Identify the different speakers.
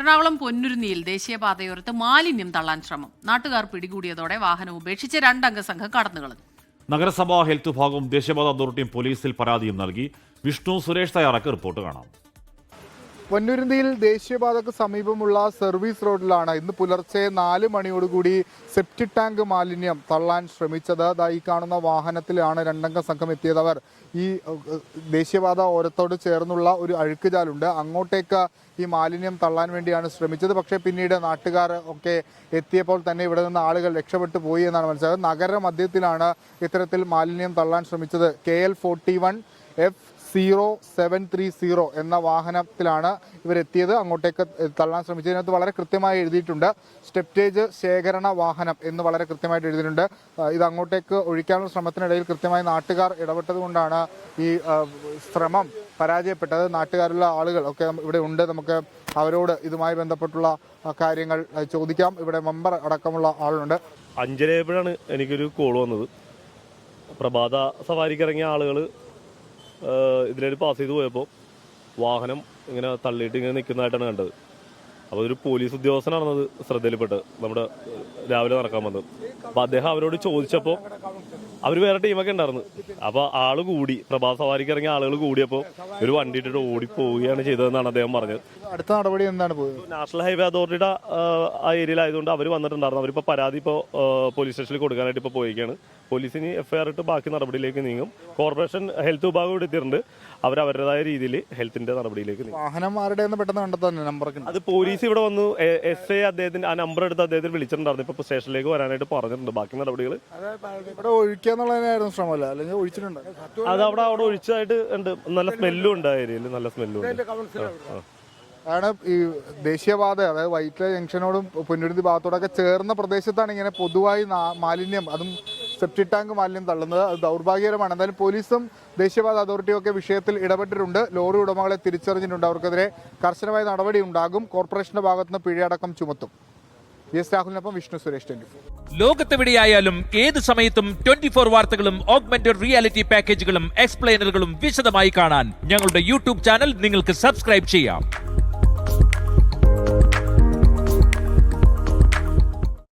Speaker 1: എറണാകുളം പൊന്നുരുന്നിയിൽ ദേശീയപാതയോരത്ത് മാലിന്യം തള്ളാൻ ശ്രമം. നാട്ടുകാർ പിടികൂടിയതോടെ വാഹനം ഉപേക്ഷിച്ച് 2 അംഗ സംഘം കടന്നുകളഞ്ഞു.
Speaker 2: നഗരസഭാ ഹെൽത്ത് വിഭാഗവും ദേശീയപാത അതോറിറ്റിയും പോലീസിൽ പരാതിയും നൽകി. വിഷ്ണു സുരേഷ് തയ്യാറാക്കിയ റിപ്പോർട്ട് കാണാം.
Speaker 3: പൊന്നുരുന്നിയിൽ ദേശീയപാതക്ക് സമീപമുള്ള സർവീസ് റോഡിലാണ് ഇന്ന് പുലർച്ചെ 4 മണിയോടുകൂടി സെപ്റ്റിക് ടാങ്ക് മാലിന്യം തള്ളാൻ ശ്രമിച്ചത്. ഈ കാണുന്ന വാഹനത്തിലാണ് 2 അംഗ സംഘം എത്തിയത്. അവർ ഈ ദേശീയപാത ഓരത്തോട് ചേർന്നുള്ള ഒരു അഴുക്കുചാലുണ്ട്, അങ്ങോട്ടേക്ക് ഈ മാലിന്യം തള്ളാൻ വേണ്ടിയാണ് ശ്രമിച്ചത്. പക്ഷേ പിന്നീട് നാട്ടുകാർ ഒക്കെ എത്തിയപ്പോൾ തന്നെ ഇവിടെ നിന്ന് ആളുകൾ രക്ഷപ്പെട്ടു പോയി എന്നാണ് മനസ്സിലായത്. നഗരമധ്യത്തിലാണ് ഇത്തരത്തിൽ മാലിന്യം തള്ളാൻ ശ്രമിച്ചത്. KL41 F0730 എന്ന വാഹനത്തിലാണ് ഇവരെത്തിയത്. അങ്ങോട്ടേക്ക് തള്ളാൻ ശ്രമിച്ചതിനകത്ത് വളരെ കൃത്യമായി എഴുതിയിട്ടുണ്ട്, സ്റ്റെപ്റ്റേജ് ശേഖരണ വാഹനം എന്ന് വളരെ കൃത്യമായിട്ട് എഴുതിയിട്ടുണ്ട്. ഇത് അങ്ങോട്ടേക്ക് ഒഴിക്കാനുള്ള ശ്രമത്തിനിടയിൽ കൃത്യമായി നാട്ടുകാർ ഇടപെട്ടത് കൊണ്ടാണ് ഈ ശ്രമം പരാജയപ്പെട്ടത്. നാട്ടുകാരുള്ള ആളുകൾ ഒക്കെ ഇവിടെ ഉണ്ട്. നമുക്ക് അവരോട് ഇതുമായി ബന്ധപ്പെട്ടുള്ള കാര്യങ്ങൾ ചോദിക്കാം. ഇവിടെ മെമ്പർ അടക്കമുള്ള ആളുണ്ട്.
Speaker 4: 5:30 എനിക്കൊരു കോൾ വന്നത്. പ്രഭാത സവാരിക്ക് ഇറങ്ങിയ ആളുകൾ ഇതിലേക്ക് പാസ് ചെയ്ത് പോയപ്പോൾ വാഹനം ഇങ്ങനെ തള്ളിയിട്ട് ഇങ്ങനെ നിൽക്കുന്നതായിട്ടാണ് കണ്ടത്. അപ്പോൾ ഒരു പോലീസ് ഉദ്യോഗസ്ഥനാണെന്നത് ശ്രദ്ധയിൽപ്പെട്ട് നമ്മുടെ രാവിലെ നടക്കാൻ വന്നത്. അപ്പോൾ അദ്ദേഹം അവരോട് ചോദിച്ചപ്പോൾ അവർ വേറെ ടീമൊക്കെ ഉണ്ടായിരുന്നു. അപ്പോൾ ആൾ കൂടി, പ്രഭാത സവാരിക്ക് ഇറങ്ങിയ ആളുകൾ കൂടിയപ്പോൾ ഒരു വണ്ടി ഇട്ടിട്ട് ഓടിപ്പോവുകയാണ് ചെയ്തതെന്നാണ് അദ്ദേഹം പറഞ്ഞത്.
Speaker 3: അടുത്ത നടപടി എന്താണ്?
Speaker 4: നാഷണൽ ഹൈവേ അതോറിറ്റിയുടെ ആ ഏരിയയിലായതുകൊണ്ട് അവർ വന്നിട്ടുണ്ടായിരുന്നു. അവരിപ്പോൾ പരാതി പോലീസ് സ്റ്റേഷനിൽ കൊടുക്കാനായിട്ട് ഇപ്പോൾ പോയിരിക്കുകയാണ്. പോലീസിന് FIR ഇട്ട് ബാക്കി നടപടിയിലേക്ക് നീങ്ങും. കോർപ്പറേഷൻ ഹെൽത്ത് വിഭാഗം ഇവിടെ എത്തിയിട്ടുണ്ട്. അവരവരുടേതായ രീതിയിൽ ഹെൽത്തിന്റെ നടപടിയിലേക്ക് നീങ്ങും.
Speaker 3: വാഹനം ആരുടെയെന്ന് പെട്ടെന്ന് കണ്ടെത്താൻ നമ്പർ
Speaker 4: അത് പോലീസ് ഇവിടെ വന്നു SA അദ്ദേഹത്തിന്റെ ആ നമ്പർ എടുത്ത് അദ്ദേഹത്തിന് വിളിച്ചിട്ടുണ്ടായിരുന്നു. ഇപ്പോൾ സ്റ്റേഷനിലേക്ക് വരാനായിട്ട് പറഞ്ഞിട്ടുണ്ട്. ബാക്കി നടപടികൾ
Speaker 3: ഇവിടെ ഒഴിക്കാന്നുള്ളതിനായിരുന്നു ശ്രമമല്ല, അല്ലെങ്കിൽ ഒഴിച്ചിട്ടുണ്ട്.
Speaker 4: അത് അവിടെ ഒഴിച്ചതായിട്ട് ഉണ്ട്. നല്ല സ്മെല്ലും ഉണ്ട് ആ ഏരിയയിൽ, നല്ല സ്മെല്ലും ഉണ്ട്.
Speaker 3: ആണ് ഈ ദേശീയപാത, അതായത് വൈറ്റില ജംഗ്ഷനോടും പൊന്നുരുത്തി ഭാഗത്തോടൊക്കെ ചേർന്ന പ്രദേശത്താണ് ഇങ്ങനെ പൊതുവായി മാലിന്യം, അതും സെപ്റ്റിക് ടാങ്ക് മാലിന്യം തള്ളുന്നത്. അത് ദൗർഭാഗ്യകരമാണ്. എന്തായാലും പോലീസും ദേശീയപാത അതോറിറ്റിയും ഒക്കെ വിഷയത്തിൽ ഇടപെട്ടിട്ടുണ്ട്. ലോറി ഉടമകളെ തിരിച്ചറിഞ്ഞിട്ടുണ്ട്. അവർക്കെതിരെ കർശനമായ നടപടി ഉണ്ടാകും. കോർപ്പറേഷന്റെ ഭാഗത്തുനിന്ന് പിഴയടക്കം ചുമത്തും. രാഹുലിനൊപ്പം വിഷ്ണു സുരേഷ്, 24.
Speaker 5: ലോകത്തെവിടെയായാലും ഏത് സമയത്തും 24 വാർത്തകളും ഓഗ്മെന്റഡ് റിയാലിറ്റി പാക്കേജുകളും എക്സ്പ്ലെയിനറുകളും വിശദമായി കാണാൻ ഞങ്ങളുടെ YouTube ചാനൽ നിങ്ങൾക്ക് സബ്സ്ക്രൈബ് ചെയ്യാം.